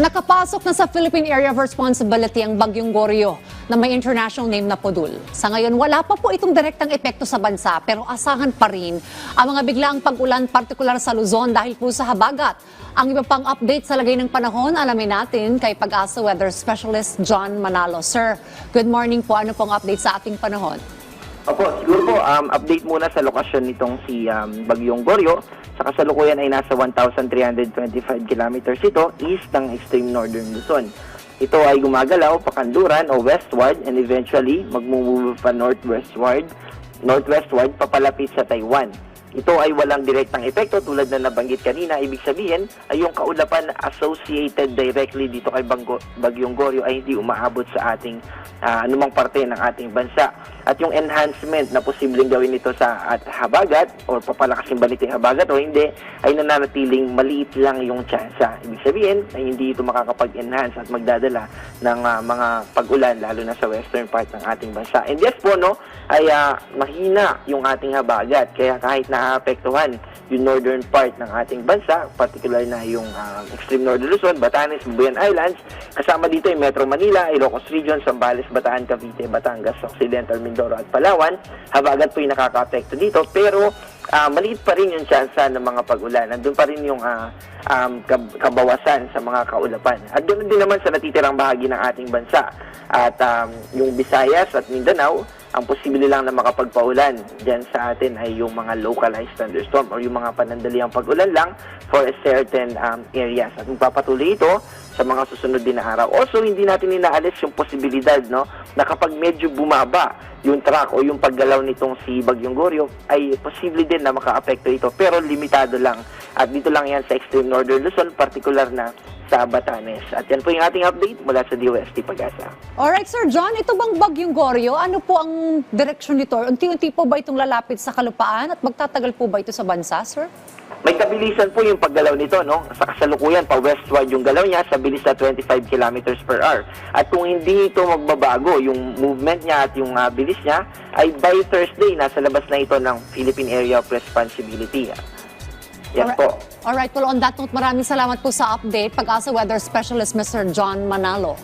Nakapasok na sa Philippine Area of Responsibility ang Bagyong Goryo na may international name na Podul. Sa ngayon, wala pa po itong direktang epekto sa bansa pero asahan pa rin ang mga biglaang pag-ulan partikular sa Luzon dahil po sa habagat. Ang iba pang update sa lagay ng panahon, alamin natin kay Pag-asa Weather Specialist John Manalo. Sir, good morning po. Ano pong update sa ating panahon? Opo, siguro po, update muna sa lokasyon nitong si Bagyong Goryo. Sa kasalukuyan ay nasa 1,325 kilometers ito east ng extreme northern Luzon. Ito ay gumagalaw pakanluran o westward and eventually magmumove pa northwestward papalapit sa Taiwan. Ito ay walang direktang epekto tulad na nabanggit kanina. Ibig sabihin ay yung kaulapan associated directly dito kay Bagyong Goryo ay hindi umaabot sa ating anumang parte ng ating bansa. At yung enhancement na posibleng gawin nito sa habagat o papalakasin ba nito yung habagat o hindi ay nananatiling maliit lang yung tsansa. Ibig sabihin ay hindi ito makakapag-enhance at magdadala ng mga pag-ulan lalo na sa western part ng ating bansa. And yes po, no, ay mahina yung ating habagat. Kaya kahit naapektuhan yung northern part ng ating bansa, particular na yung extreme northern Luzon, Batanes, Bubuyan Islands, kasama dito yung Metro Manila, Ilocos Region, Zambales, Bataan, Cavite, Batangas, Occidental, Mindoro at Palawan. Habagat po yung nakaka-apekto dito, pero maliit pa rin yung tsansa ng mga pag-ulan. Nandun pa rin yung kabawasan sa mga kaulapan. At doon din naman sa natitirang bahagi ng ating bansa. At yung Visayas at Mindanao, ang posible lang na makapagpaulan dyan sa atin ay yung mga localized thunderstorm or yung mga panandaliang pag-ulan lang for a certain areas. At magpapatuloy ito sa mga susunod din na araw. Also, hindi natin inaalis yung posibilidad, no, na kapag medyo bumaba yung track o yung paggalaw nitong si Bagyong Goryo, ay posible din na maka-apekto ito. Pero limitado lang. At dito lang yan sa extreme northern Luzon, particular na sa Batanes. At yan po yung ating update mula sa DOST Pag-asa. Alright, Sir John, ito bang Bagyong Goryo? Ano po ang direksyon nito? Unti-unti po ba itong lalapit sa kalupaan at magtatagal po ba ito sa bansa, sir? May kabilisan po yung paggalaw nito, no? Sa kasalukuyan, pa-westward yung galaw niya sa bilis na 25 kilometers per hour. At kung hindi ito magbabago, yung movement niya at yung bilis niya, ay by Thursday, nasa labas na ito ng Philippine Area of Responsibility. Yan po. Alright, well on that note, maraming salamat po sa update. Pag-asa Weather Specialist Mr. John Manalo.